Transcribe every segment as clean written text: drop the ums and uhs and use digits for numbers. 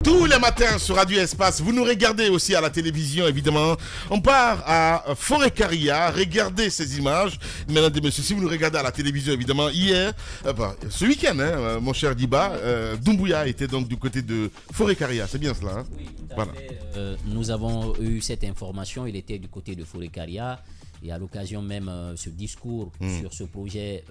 Tous les matins sur Radio Espace, vous nous regardez aussi à la télévision, évidemment. On part à Forêt-Caria, regardez ces images. Mesdames et messieurs, si vous nous regardez à la télévision, évidemment, hier, ce week-end, hein, mon cher Diba, Doumbouya était donc du côté de Forêt-Caria, c'est bien cela, hein? Oui, tout à voilà. fait. Nous avons eu cette information, il était du côté de Forêt-Caria. Et à l'occasion même ce discours sur ce projet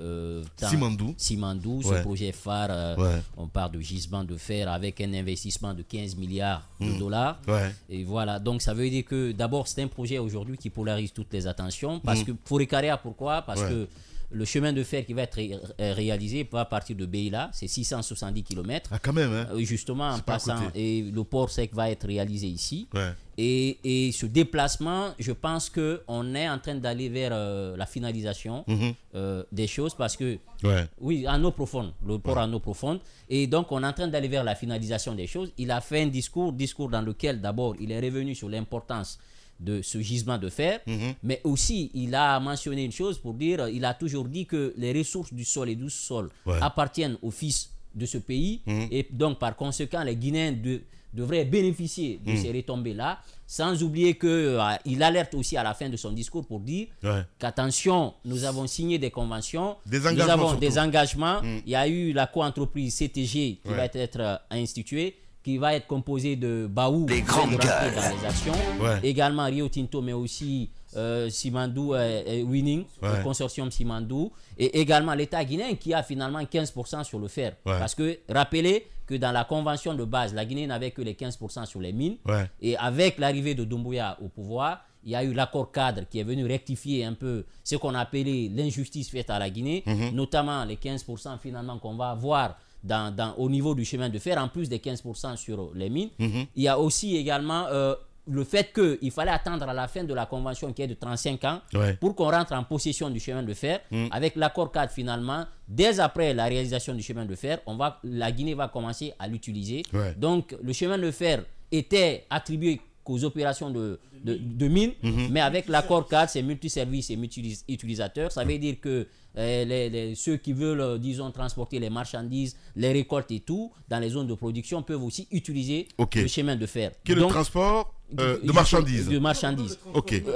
Simandou, ce projet phare, on parle de gisement de fer avec un investissement de 15 milliards de dollars. Et voilà, donc ça veut dire que d'abord c'est un projet aujourd'hui qui polarise toutes les attentions. Parce que Forêt-Caria, pourquoi? Parce que le chemin de fer qui va être réalisé va partir de Beila, c'est 670 km. Ah, quand même, hein? Justement, en passant, et le port sec va être réalisé ici. Et ce déplacement, je pense qu'on est en train d'aller vers la finalisation des choses parce que, oui, en eau profonde, le port en eau profonde. Et donc, on est en train d'aller vers la finalisation des choses. Il a fait un discours dans lequel, d'abord, il est revenu sur l'importance de ce gisement de fer, mais aussi il a mentionné une chose pour dire, il a toujours dit que les ressources du sol et du sous-sol appartiennent aux fils de ce pays, et donc par conséquent les Guinéens devraient bénéficier de ces retombées-là, sans oublier qu'il alerte aussi à la fin de son discours pour dire qu'attention, nous avons signé des conventions, nous avons des engagements, il y a eu la co-entreprise CTG qui va être instituée, qui va être composé de Baou qui va rentrer dans les actions, également Rio Tinto, mais aussi Simandou et Winning, le consortium Simandou, et également l'État guinéen qui a finalement 15% sur le fer. Parce que, rappelez que dans la convention de base, la Guinée n'avait que les 15% sur les mines, et avec l'arrivée de Doumbouya au pouvoir, il y a eu l'accord cadre qui est venu rectifier un peu ce qu'on appelait l'injustice faite à la Guinée, notamment les 15% finalement qu'on va avoir au niveau du chemin de fer, en plus des 15% sur les mines. Il y a aussi également le fait qu'il fallait attendre à la fin de la convention qui est de 35 ans pour qu'on rentre en possession du chemin de fer. Avec l'accord cadre finalement, dès après la réalisation du chemin de fer, la Guinée va commencer à l'utiliser. Donc le chemin de fer était attribué qu'aux opérations de mines, mais avec l'accord cadre, c'est multiservices et multi-utilisateurs. Ça veut dire que ceux qui veulent, disons, transporter les marchandises, les récoltes et tout, dans les zones de production, peuvent aussi utiliser le chemin de fer. Quel est le transport de marchandises? De marchandises.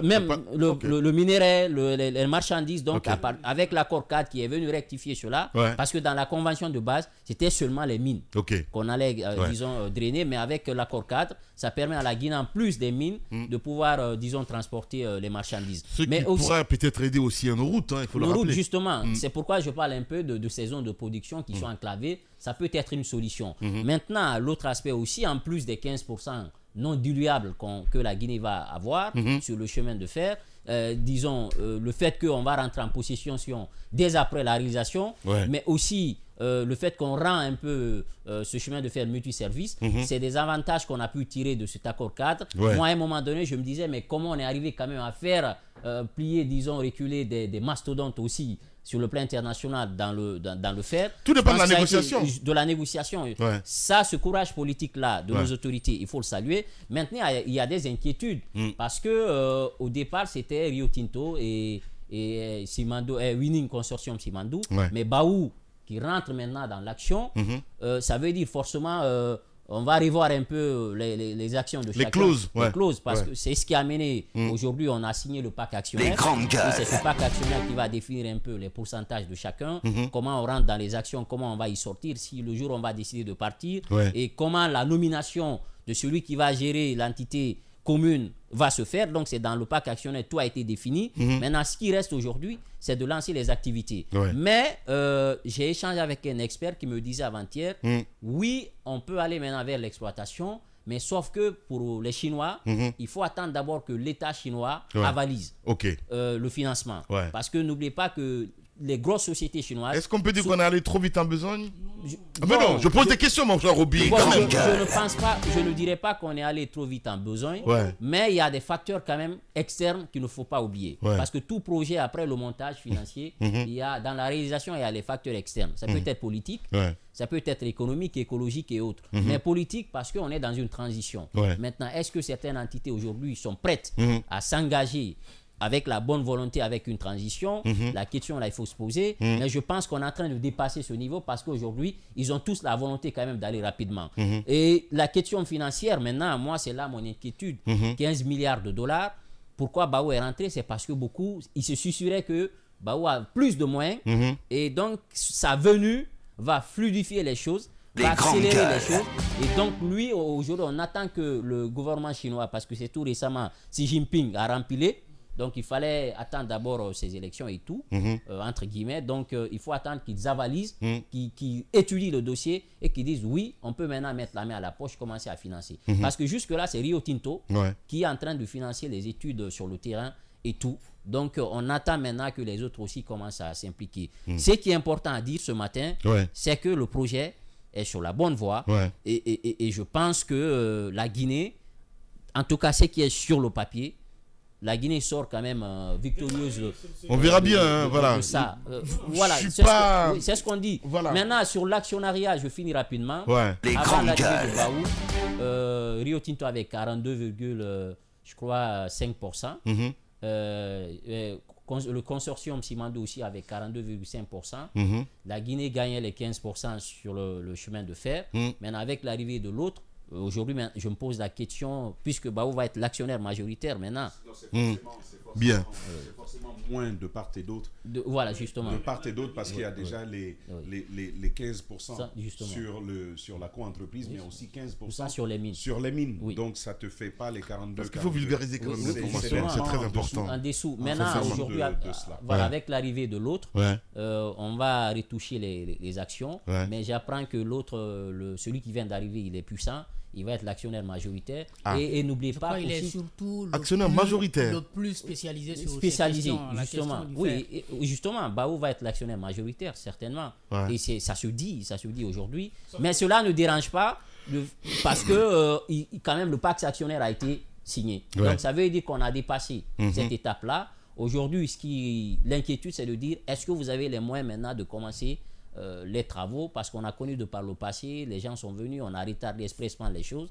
Même le minerai, les marchandises, donc avec l'accord cadre qui est venu rectifier cela, parce que dans la convention de base, c'était seulement les mines qu'on allait, disons, drainer, mais avec l'accord cadre, ça permet à la Guinée, en plus des mines, de pouvoir, disons, transporter les marchandises. Ce qui pourra peut-être aider aussi en route, hein, il faut le rappeler. Justement, c'est pourquoi je parle un peu de ces zones de production qui sont enclavées. Ça peut être une solution. Maintenant, l'autre aspect aussi, en plus des 15% non diluables que la Guinée va avoir sur le chemin de fer, disons, le fait qu'on va rentrer en possession dès après la réalisation, mais aussi le fait qu'on rend un peu ce chemin de fer multiservice, c'est des avantages qu'on a pu tirer de cet accord cadre. Moi, à un moment donné, je me disais, mais comment on est arrivé quand même à faire plier, disons, reculer des mastodontes aussi sur le plan international dans le fer. Tout dépend de la négociation. De la négociation. Ça, ce courage politique-là de nos autorités, il faut le saluer. Maintenant, il y a des inquiétudes parce que au départ, c'était Rio Tinto et Simandou, Winning Consortium Simandou, mais Baou qui rentre maintenant dans l'action, ça veut dire forcément on va revoir un peu les actions de chacun. Les clauses, parce que c'est ce qui a mené. Aujourd'hui, on a signé le pacte actionnaire. C'est ce pacte actionnaire qui va définir un peu les pourcentages de chacun, comment on rentre dans les actions, comment on va y sortir, si le jour on va décider de partir, et comment la nomination de celui qui va gérer l'entité commune va se faire. Donc c'est dans le pacte actionnaire, tout a été défini. Maintenant, ce qui reste aujourd'hui, c'est de lancer les activités. Mais j'ai échangé avec un expert qui me disait avant-hier, oui, on peut aller maintenant vers l'exploitation, mais sauf que pour les Chinois, il faut attendre d'abord que l'État chinois avalise le financement. Parce que n'oubliez pas que les grosses sociétés chinoises... Est-ce qu'on peut dire qu'on est allé trop vite en besogne? Non, je pose des questions, mon cher Roby. Je ne pense pas, je ne dirais pas qu'on est allé trop vite en besogne, mais il y a des facteurs quand même externes qu'il ne faut pas oublier. Parce que tout projet, après le montage financier, dans la réalisation, il y a les facteurs externes. Ça peut être politique, ça peut être économique, écologique et autres. Mais politique, parce qu'on est dans une transition. Maintenant, est-ce que certaines entités aujourd'hui sont prêtes à s'engager avec la bonne volonté, avec une transition, la question là, il faut se poser. Mais je pense qu'on est en train de dépasser ce niveau parce qu'aujourd'hui, ils ont tous la volonté quand même d'aller rapidement. Et la question financière, maintenant, moi, c'est là mon inquiétude. 15 milliards de dollars. Pourquoi Baou est rentré? C'est parce que beaucoup, ils se susurraient que Baou a plus de moyens. Et donc, sa venue va fluidifier les choses, va accélérer les choses. Et donc, lui, aujourd'hui, on attend que le gouvernement chinois, parce que c'est tout récemment, Xi Jinping a rempilé. Donc, il fallait attendre d'abord ces élections et tout, entre guillemets. Donc, il faut attendre qu'ils avalisent, qu'ils étudient le dossier et qu'ils disent oui, on peut maintenant mettre la main à la poche, commencer à financer. Parce que jusque-là, c'est Rio Tinto qui est en train de financer les études sur le terrain et tout. Donc, on attend maintenant que les autres aussi commencent à s'impliquer. Ce qui est important à dire ce matin, c'est que le projet est sur la bonne voie. Et je pense que la Guinée, en tout cas, ce qui est sur le papier, la Guinée sort quand même victorieuse. On verra bien, voilà. Ça. Voilà, c'est ce qu'on dit. Voilà. Maintenant, sur l'actionnariat, je finis rapidement. Avant l'arrivée de Baou, Rio Tinto avait 42,5%. Le consortium Simandou aussi avec 42,5%. La Guinée gagnait les 15% sur le chemin de fer. Maintenant, avec l'arrivée de l'autre, aujourd'hui, je me pose la question, puisque Baou va être l'actionnaire majoritaire maintenant. Bien. C'est forcément moins de part et d'autre. Voilà, justement. De part et d'autre, parce qu'il y a déjà les 15% sur la co-entreprise, mais aussi 15% sur les mines. Sur les mines. Donc, ça ne te fait pas les 42. Parce qu'il faut vulgariser quand même l'information, c'est très important. En dessous. Maintenant, aujourd'hui, avec l'arrivée de l'autre, on va retoucher les actions, mais j'apprends que l'autre, celui qui vient d'arriver, il est puissant. Il va être l'actionnaire majoritaire. Et n'oubliez pas, il est surtout actionnaire majoritaire. Le plus spécialisé sur spécialisé, ces justement. Oui, justement, Baou va être l'actionnaire majoritaire, certainement. Et ça se dit aujourd'hui. Mais cela ne dérange pas parce que quand même le pacte actionnaire a été signé. Donc ça veut dire qu'on a dépassé cette étape-là. Aujourd'hui, l'inquiétude, c'est de dire, est-ce que vous avez les moyens maintenant de commencer les travaux, parce qu'on a connu de par le passé, les gens sont venus, on a retardé expressement les choses.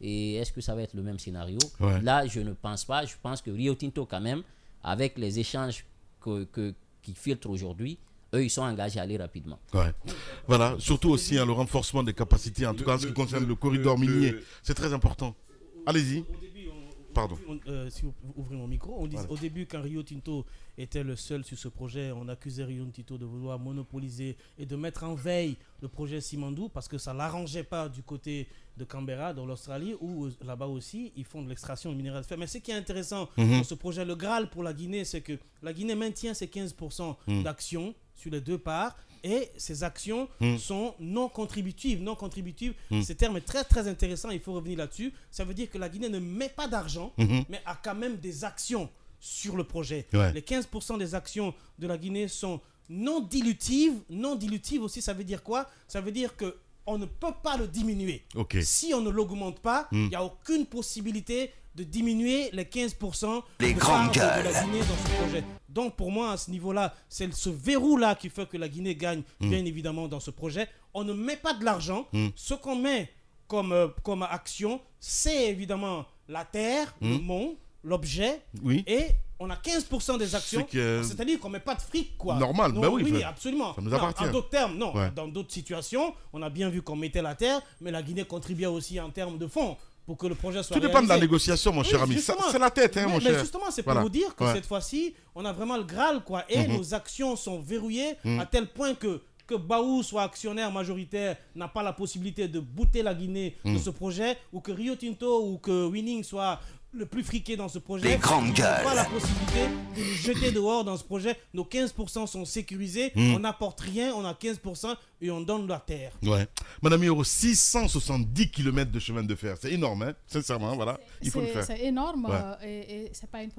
Et est-ce que ça va être le même scénario? Là, je ne pense pas. Je pense que Rio Tinto, quand même, avec les échanges qui filtrent aujourd'hui, eux, ils sont engagés à aller rapidement. Voilà, surtout aussi le renforcement des capacités, en tout cas en ce qui concerne le corridor minier. C'est très important. Allez-y. Pardon. Si vous ouvrez mon micro, on dit au début, quand Rio Tinto était le seul sur ce projet, on accusait Rio Tinto de vouloir monopoliser et de mettre en veille le projet Simandou parce que ça ne l'arrangeait pas du côté de Canberra, dans l'Australie, où là-bas aussi, ils font de l'extraction de minerais de fer. Mais ce qui est intéressant dans ce projet, le Graal pour la Guinée, c'est que la Guinée maintient ses 15% d'actions sur les deux parts. Et ces actions sont non contributives. Ce terme est très très intéressant, il faut revenir là-dessus. Ça veut dire que la Guinée ne met pas d'argent, mais a quand même des actions sur le projet. Les 15% des actions de la Guinée sont non dilutives. Non dilutives aussi, ça veut dire quoi? Ça veut dire qu'on ne peut pas le diminuer. Si on ne l'augmente pas, il n'y a aucune possibilité de diminuer les 15% de la Guinée dans ce projet. Donc pour moi, à ce niveau-là, c'est ce verrou-là qui fait que la Guinée gagne, bien évidemment, dans ce projet. On ne met pas de l'argent. Ce qu'on met comme action, c'est évidemment la terre, le mont, l'objet, et on a 15% des actions, c'est-à-dire qu'on ne met pas de fric, quoi. Normal, non, ben oui. Oui, absolument. Ça nous appartient. En d'autres termes, non. Dans d'autres situations, on a bien vu qu'on mettait la terre, mais la Guinée contribuait aussi en termes de fonds pour que le projet soit réalisé. Tout dépend de la négociation, mon cher ami. C'est la tête, mon cher. Mais justement, c'est pour vous dire que cette fois-ci, on a vraiment le Graal, quoi. Et nos actions sont verrouillées à tel point que Baou soit actionnaire majoritaire n'a pas la possibilité de bouter la Guinée de ce projet, ou que Rio Tinto ou que Winning soit le plus friqué dans ce projet. Les grandes gueules. On n'a pas la possibilité de nous jeter dehors dans ce projet. Nos 15% sont sécurisés. On n'apporte rien, on a 15% et on donne la terre. Madame Yoro, 670 km de chemin de fer. C'est énorme, hein, sincèrement, voilà. Il faut le faire. C'est énorme et ce n'est pas une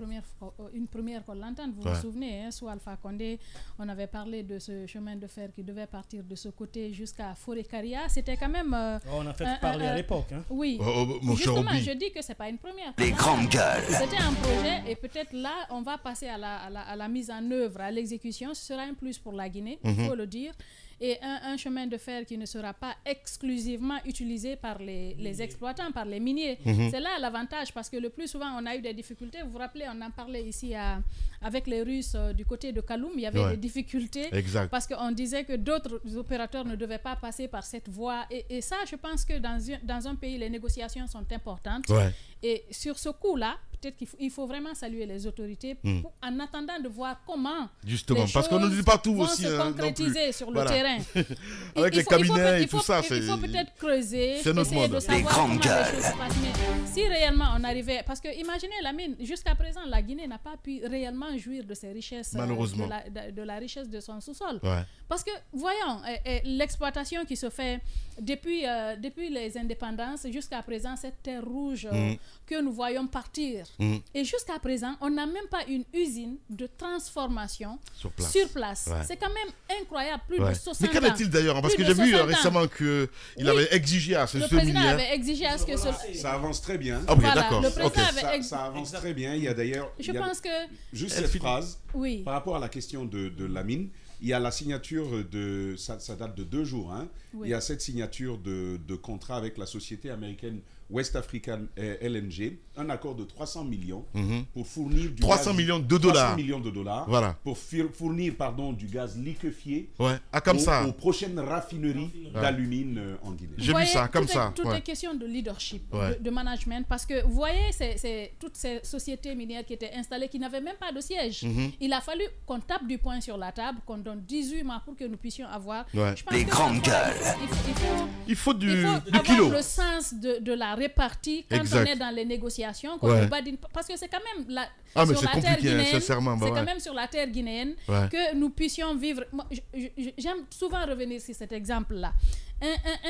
première qu'on l'entend. Vous vous souvenez, hein, sous Alpha Condé, on avait parlé de ce chemin de fer qui devait partir de ce côté jusqu'à Forêt-Caria. C'était quand même... on a fait parler à l'époque. Hein. Oui. Mon cher justement, Obi. je dis que ce n'est pas une première. Les grandes gueules. C'était un projet et peut-être là, on va passer à la mise en œuvre, à l'exécution. Ce sera un plus pour la Guinée, il faut le dire. et un chemin de fer qui ne sera pas exclusivement utilisé par les exploitants, par les miniers. C'est là l'avantage, parce que le plus souvent, on a eu des difficultés. Vous vous rappelez, on en parlait ici avec les Russes du côté de Kaloum, il y avait des difficultés parce qu'on disait que d'autres opérateurs ne devaient pas passer par cette voie. Et ça, je pense que dans un pays, les négociations sont importantes. Et sur ce coup-là, peut-être qu'il faut vraiment saluer les autorités en attendant de voir comment justement, parce qu'on ne dit pas tout vont aussi se concrétiser sur le terrain. Avec les cabinets et tout ça, il faut peut-être creuser, essayer de savoir comment les choses se passent. Mais si réellement on arrivait, parce que imaginez la mine, jusqu'à présent la Guinée n'a pas pu réellement jouir de ses richesses, malheureusement, de la richesse de son sous-sol. Parce que voyons, l'exploitation qui se fait depuis les indépendances jusqu'à présent, cette terre rouge que nous voyons partir. Et jusqu'à présent, on n'a même pas une usine de transformation sur place. C'est quand même incroyable, plus de 60 ans. Mais qu'en est-il d'ailleurs? Parce que j'ai vu récemment qu'il avait exigé à ce le président avait exigé à ce que ça avance très bien. Ah, okay, d'accord. Le président avait ça avance très bien. Il y a d'ailleurs... Je pense que... Juste cette phrase, par rapport à la question de la mine, il y a la signature de... Ça date de 2 jours. Il y a cette signature de contrat avec la société américaine West African LNG, un accord de 300 millions pour fournir du 300 gaz, millions de dollars. 300 millions de dollars pour fournir du gaz liquéfié aux prochaines raffineries d'alumine en Guinée. J'ai vu ça comme ça. Toutes les questions de leadership, de management, parce que vous voyez, c'est toutes ces sociétés minières qui étaient installées, qui n'avaient même pas de siège. Il a fallu qu'on tape du poing sur la table, qu'on donne 18 mois pour que nous puissions avoir des grandes gueules. Il faut du avoir kilo. Le sens de la répartie quand on est dans les négociations, parce que c'est quand même sur la terre guinéenne, c'est quand même sur la terre guinéenne que nous puissions vivre. J'aime souvent revenir sur cet exemple-là.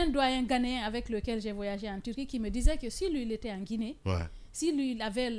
Un doyen ghanéen avec lequel j'ai voyagé en Turquie qui me disait que si lui il était en Guinée, si lui il avait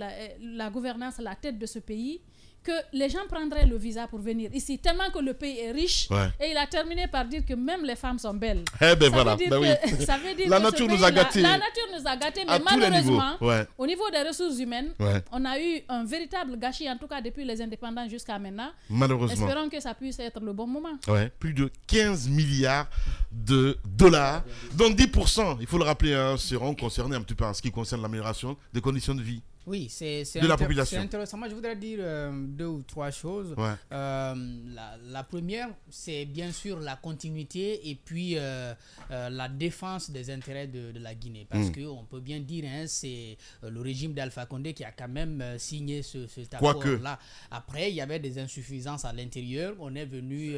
la gouvernance à la tête de ce pays, que les gens prendraient le visa pour venir ici, tellement que le pays est riche. Et il a terminé par dire que même les femmes sont belles. Ça veut dire la nature nous a gâtés. La nature nous a gâtés, mais malheureusement, au niveau des ressources humaines, on a eu un véritable gâchis, en tout cas depuis les indépendances jusqu'à maintenant. Malheureusement. Espérons que ça puisse être le bon moment. Plus de 15 milliards de dollars, dont 10%, il faut le rappeler, seront concernés un petit peu en ce qui concerne l'amélioration des conditions de vie. Oui, c'est la population. C'est intéressant. Moi, je voudrais dire 2 ou 3 choses. La première, c'est bien sûr la continuité et puis la défense des intérêts de la Guinée. Parce qu'on peut bien dire, c'est le régime d'Alpha Condé qui a quand même signé cet accord-là. Après, il y avait des insuffisances à l'intérieur. On est venu...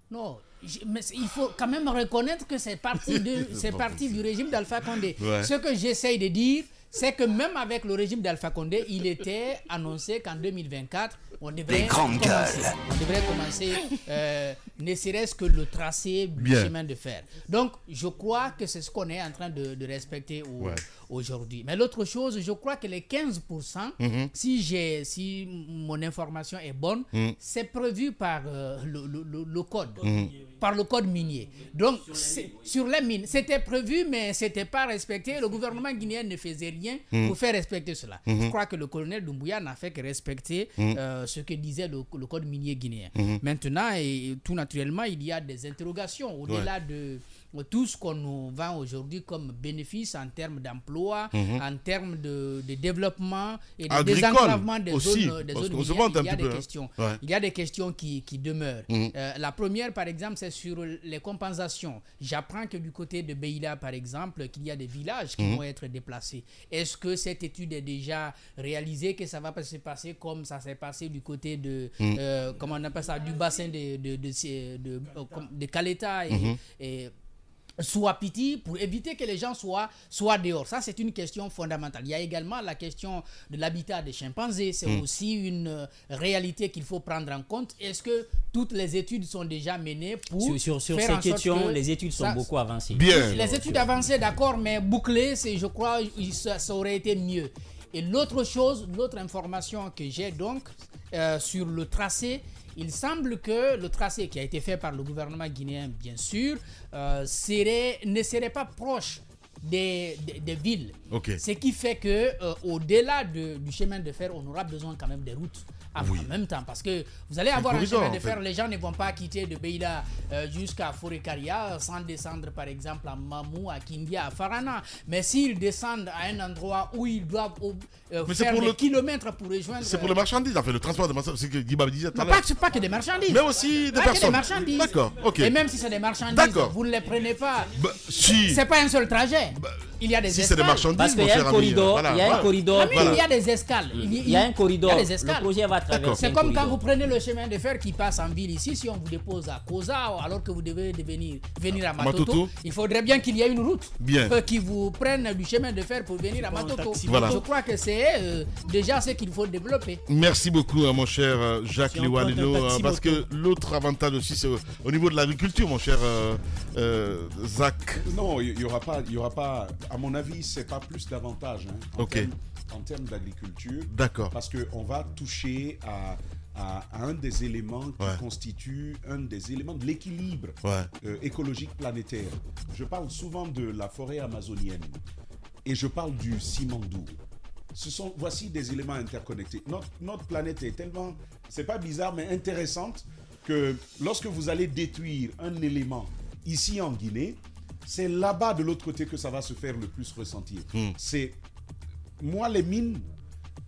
Non, mais il faut quand même reconnaître que c'est parti du régime d'Alpha Condé. Ce que j'essaye de dire, c'est que même avec le régime d'Alpha Condé, il était annoncé qu'en 2024, on devrait commencer, ne serait-ce que le tracé du chemin de fer. Donc, je crois que c'est ce qu'on est en train de respecter aujourd'hui. Mais l'autre chose, je crois que les 15%, si mon information est bonne, c'est prévu par le code, par le code minier. Donc, sur les mines, c'était prévu, mais ce n'était pas respecté. Le gouvernement guinéen ne faisait rien pour faire respecter cela. Je crois que le colonel Doumbouya n'a fait que respecter ce que disait le code minier guinéen. Maintenant, et tout naturellement, il y a des interrogations au-delà de tout ce qu'on nous vend aujourd'hui comme bénéfice en termes d'emploi, en termes de développement et de désenclavement des zones minières. Il y a des questions qui demeurent. La première, par exemple, c'est sur les compensations. J'apprends que du côté de Beila, par exemple, qu'il y a des villages qui vont être déplacés. Est-ce que cette étude est déjà réalisée, que ça va se passer comme ça s'est passé du côté de, comment on appelle ça, du bassin de Kaleta et Souapiti, pour éviter que les gens soient dehors. Ça, c'est une question fondamentale. Il y a également la question de l'habitat des chimpanzés. C'est aussi une réalité qu'il faut prendre en compte. Est-ce que toutes les études sont déjà menées pour sur ces questions, les études sont beaucoup avancées. Les études avancées, d'accord, mais bouclées, je crois, ça aurait été mieux. Et l'autre chose, l'autre information que j'ai donc sur le tracé, il semble que le tracé qui a été fait par le gouvernement guinéen, bien sûr, ne serait pas proche des villes. Ce qui fait que au-delà du chemin de fer, on aura besoin quand même des routes. En même temps, parce que vous allez avoir un chemin de fer, les gens ne vont pas quitter de Beïla jusqu'à Forêt-Caria sans descendre par exemple à Mamou, à Kindia, à Farana. Mais s'ils descendent à un endroit où ils doivent faire des kilomètres pour rejoindre... C'est pour les marchandises, en fait, le transport de marchandises, c'est ce que Guiba disait tout à l'heure. Pas que des marchandises. Mais aussi des personnes. Que des marchandises. D'accord, ok. Et même si c'est des marchandises, vous ne les prenez pas. Si. C'est pas un seul trajet. Il y a des escales. Si c'est des marchandises, parce qu'il y a un corridor, il y a un corridor. Il y a des escales. Il y a un corridor. Le projet va traverser. C'est comme quand vous prenez le chemin de fer qui passe en ville ici, si on vous dépose à Koza, alors que vous devez venir à Matoto, il faudrait bien qu'il y ait une route qui vous prenne du chemin de fer pour venir à Matoto. Je crois que c'est déjà ce qu'il faut développer. Merci beaucoup, mon cher Jacques Liwaleno, parce que l'autre avantage aussi, c'est au niveau de l'agriculture, mon cher Zach. Non, il n'y aura pas, à mon avis, c'est pas plus d'avantages en termes d'agriculture. D'accord. Parce qu'on va toucher à un des éléments qui constitue un des éléments de l'équilibre écologique planétaire. Je parle souvent de la forêt amazonienne et je parle du Simandou. Voici des éléments interconnectés. Notre planète est tellement, c'est pas bizarre, mais intéressante que lorsque vous allez détruire un élément ici en Guinée, c'est là-bas de l'autre côté que ça va se faire le plus ressentir. Moi, les mines,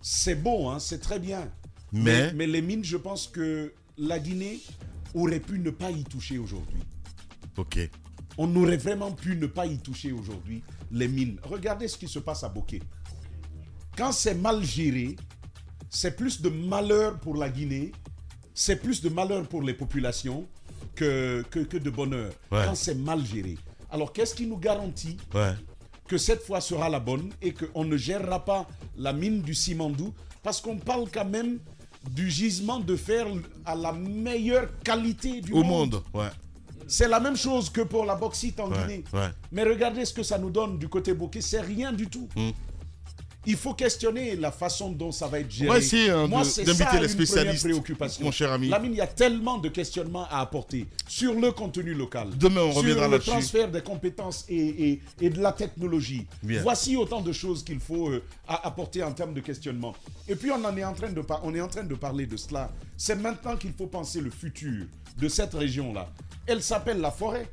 c'est beau, c'est très bien. Mais les mines, je pense que la Guinée aurait pu ne pas y toucher aujourd'hui. On aurait vraiment pu ne pas y toucher aujourd'hui, les mines. Regardez ce qui se passe à Bokeh. Quand c'est mal géré, c'est plus de malheur pour la Guinée, c'est plus de malheur pour les populations que de bonheur. Quand c'est mal géré. Alors, qu'est-ce qui nous garantit que cette fois sera la bonne et qu'on ne gérera pas la mine du Simandou? Parce qu'on parle quand même du gisement de fer à la meilleure qualité du monde. C'est la même chose que pour la bauxite en Guinée. Mais regardez ce que ça nous donne du côté Bokeh, c'est rien du tout. Il faut questionner la façon dont ça va être géré. Moi, c'est ça une première préoccupation. Mon cher ami. La mine, il y a tellement de questionnements à apporter sur le contenu local. Demain, on reviendra là-dessus. Sur le transfert des compétences et de la technologie. Voici autant de choses qu'il faut apporter en termes de questionnement. Et puis, on est en train de parler de cela. C'est maintenant qu'il faut penser le futur de cette région-là. Elle s'appelle la forêt.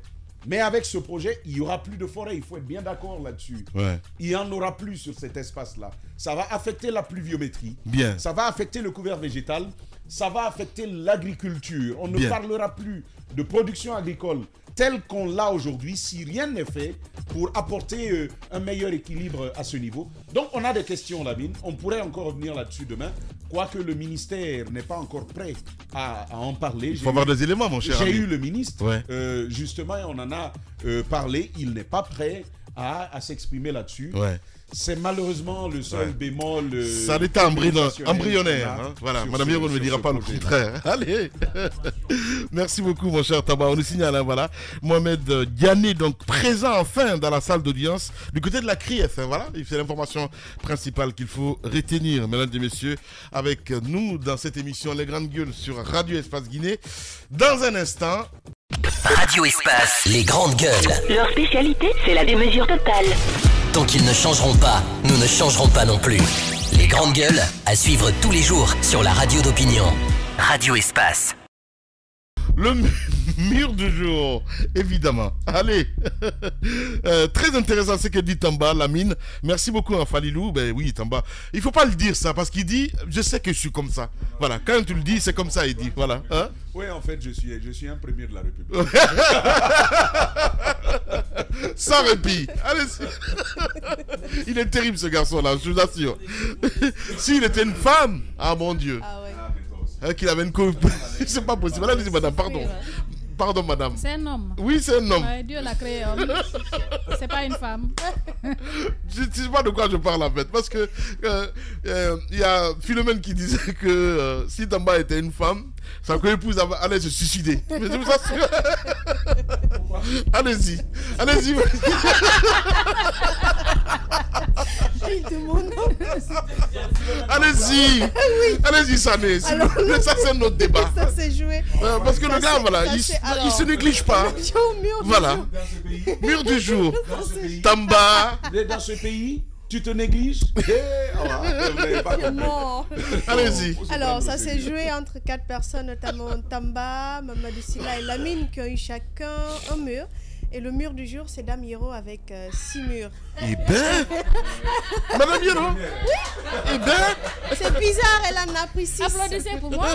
Mais avec ce projet, il n'y aura plus de forêt. Il faut être bien d'accord là-dessus. Il n'y en aura plus sur cet espace-là. Ça va affecter la pluviométrie. Ça va affecter le couvert végétal. Ça va affecter l'agriculture. On ne parlera plus de production agricole telle qu'on l'a aujourd'hui si rien n'est fait pour apporter un meilleur équilibre à ce niveau. Donc, on a des questions, Lamine. On pourrait encore revenir là-dessus demain. Quoique le ministère n'est pas encore prêt à en parler. Il faut avoir des éléments, mon cher ami. J'ai eu le ministre, justement, on en a parlé. Il n'est pas prêt à s'exprimer là-dessus. C'est malheureusement le seul bémol. Ça l'était embryonnaire. Voilà, Madame Yoro ne me dira pas le contraire. Allez. Merci beaucoup, mon cher Tamba. On nous signale, voilà. Mohamed Diané, donc présent enfin dans la salle d'audience du côté de la CRIEF. Voilà, c'est l'information principale qu'il faut retenir, mesdames et messieurs, avec nous dans cette émission Les Grandes Gueules sur Radio Espace Guinée. Dans un instant. Radio Espace, Les Grandes Gueules. Leur spécialité, c'est la démesure totale. Tant qu'ils ne changeront pas, nous ne changerons pas non plus. Les Grandes Gueules, à suivre tous les jours sur la radio d'opinion. Radio Espace. Le mur du jour, évidemment. Allez, très intéressant ce que dit Tamba, Lamine. Merci beaucoup, Falilou. Ben oui, Tamba. Il faut pas le dire ça parce qu'il dit, je sais que je suis comme ça. Voilà, quand tu le dis, c'est comme ça, il dit. Voilà. Hein? Oui, en fait, je suis un premier de la République. Sans répit. Allez, il est terrible ce garçon-là, je vous assure. S'il était une femme, ah mon Dieu. Ah ouais. Qu'il avait une coupe. C'est pas possible. Allez, madame, pardon. Pardon, madame. C'est un homme. Oui, c'est un homme. Ouais, Dieu l'a créé homme. C'est pas une femme. Je ne sais pas de quoi je parle en fait. Parce que il y a Philomène qui disait que si Tamba était une femme, sa co-épouse allait se suicider. Mais je vous assure. Allez-y. Allez-y. Allez-y. Oui. Allez-y, Sané. Ça, c'est notre débat. Ça s'est joué. Parce que le gars, voilà, il se néglige pas. Voilà. Mur du jour. Tamba. Dans ce pays, tu te négliges. Allez-y. Alors, ça s'est joué entre 4 personnes, notamment Tamba, Mamadou Sylla et Lamine, qui ont eu chacun un mur. Et le mur du jour, c'est Dame Hiro avec 6 murs. Eh ben, Madame Hiro. Oui. Eh ben, c'est bizarre, elle en a pris 6. Applaudissez pour moi.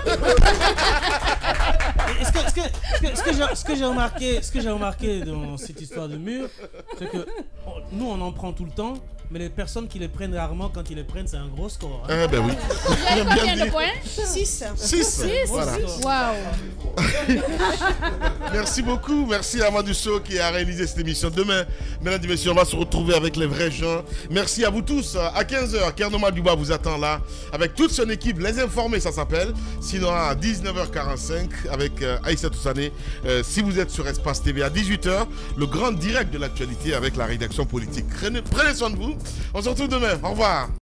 Ce que j'ai remarqué dans cette histoire de mur, c'est que nous, on en prend tout le temps. Mais les personnes qui les prennent rarement, quand ils les prennent, c'est un gros score. Hein. Ben oui. Combien de points? 6. 6. Voilà. Waouh. Merci beaucoup. Merci à Amadou Sow qui a réalisé cette émission. Demain, mesdames et messieurs, on va se retrouver avec les vrais gens. Merci à vous tous. À 15h, Kernoma Duba vous attend là avec toute son équipe. Les informés, ça s'appelle. Sinon, à 19h45 avec Aïssa Toussané. Si vous êtes sur Espace TV, à 18h, le grand direct de l'actualité avec la rédaction politique. Prenez soin de vous. On se retrouve demain. Au revoir.